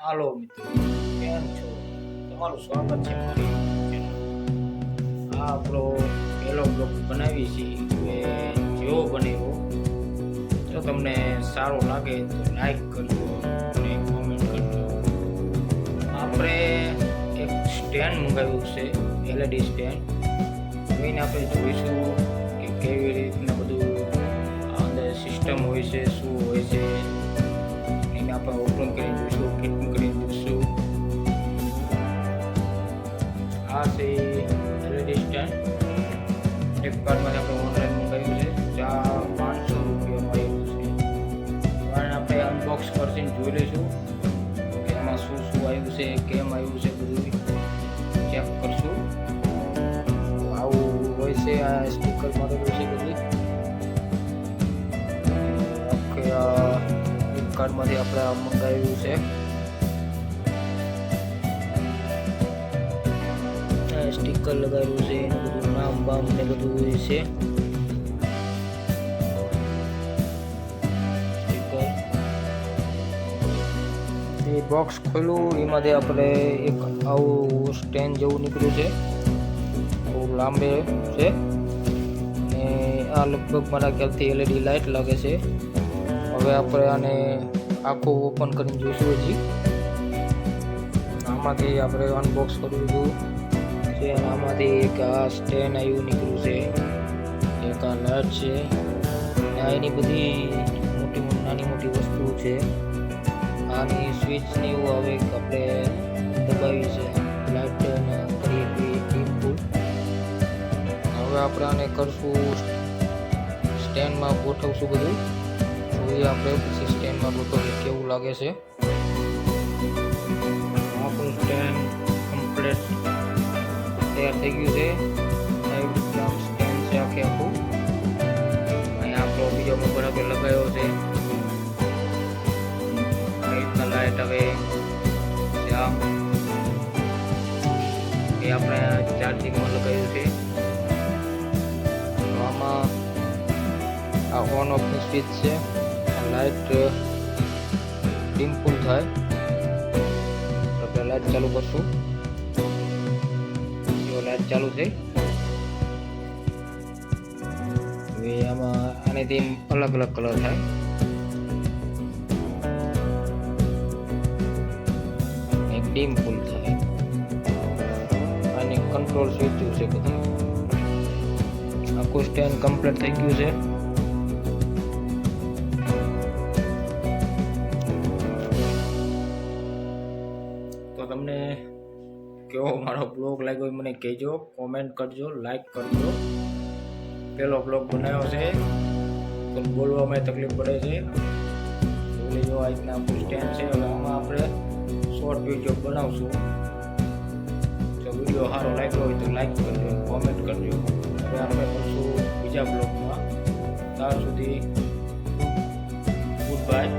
હાલો મિત્રો, કેમ છો? તમારું સ્વાગત છે મારી ચેનલ. આ આપણો પહેલો બ્લોગ બનાવી છે કે જેવો બને એવો. જો તમને સારો લાગે તો લાઈક કરજો અને કોમેન્ટ કરજો. આપણે એક સ્ટેન્ડ મંગાવ્યું છે, LED સ્ટેન્ડ. જોઈને આપણે જોઈશું કે કેવી રીતના બધું અંદર સિસ્ટમ હોય છે, શું હોય છે. એને આપણે ઓપન કરીને જોઈશું, ફિટિંગ કરીને જોઈશું. આ છે LED સ્ટેન્ડ. ફ્લિપકાર્ટમાંથી આપણે ઓનલાઈન મંગાવ્યું છે. 500 રૂપિયામાં આવ્યું છે. અને આપણે અનબોક્સ કરીને જોઈ લઈશું કે એમાં શું શું આવ્યું છે, કેમ આવ્યું છે, બધું ચેક કરશું. આવું હોય છે. આ સ્ટીકર મારેલું છે બધી. ફ્લિપકાર્ટમાંથી આપણે આ મંગાવ્યું છે. સ્ટીકર લગાવ્યું છે, એનું બધું નામ બામ ને બધું હોય છે. સ્ટીકર એ બોક્સ ખોલ્યું, એમાંથી આપણે એક આવું સ્ટેન્ડ જેવું નીકળ્યું છે. બહુ લાંબે છે અને આ લગભગ મારા ખ્યાલથી LED લાઇટ લાગે છે. હવે આપણે આને આખું ઓપન કરીને જોઈશું. હજી આમાંથી આપણે અનબોક્સ કર્યું હતું છે. આમાંથી એક આ સ્ટેન્ડ આવ્યું નીકળ્યું છે, એક આ લાઇટ છે. આ એની બધી મોટી નાની મોટી વસ્તુઓ છે. આની સ્વિચ ને એવું આવે કે આપણે દબાવી છે, લાઇટ કરીએ ડીમ ફૂલ. હવે આપણે આને કરશું, સ્ટેન્ડમાં ગોઠવશું બધું. જોઈએ આપણે પછી સ્ટેન્ડમાં ગોઠવીએ કેવું લાગે છે. આપણું સ્ટેન્ડ કમ્પ્લીટ તૈયાર થઈ ગયું છે. સ્ટેન્ડ છે આખે આખું. અહીંયા આપણો બીજો મોબાઈલ આપણે લગાવ્યો છે. આ રીતના લાઇટ હવે આમ એ આપણે ચાર્જિંગમાં લગાવ્યું છે. આમાં આ ઓન ઓફની સ્વિચ છે. લાઇટ ડીમ ફૂલ થાય આપણે લાઇટ ચાલુ કરશું. લાઇટ ચાલુ થઈ. હવે આમાં આનેથી અલગ અલગ કલર થાય. એક ડીમ ફૂલ થાય. આની કંટ્રોલ સ્વિચ છે બધી. આખું સ્ટેન્ડ કમ્પ્લીટ થઈ ગયું છે. તો તમને કેવો મારો બ્લોગ લાગ્યો મને કહેજો, કોમેન્ટ કરજો, લાઈક કરજો. પહેલો બ્લોગ બનાવ્યો છે તો બોલવામાં તકલીફ પડે છે. બોલી જો આ રીતના આપણું સ્ટેન્ડ છે. હવે આમાં આપણે શોર્ટ વિડીયો બનાવશું. જો વિડીયો સારો લાગ્યો હોય તો લાઈક કરજો, કોમેન્ટ કરજો. હવે આપણે મળશું બીજા બ્લોગમાં. ત્યાર સુધી ગુડ બાય.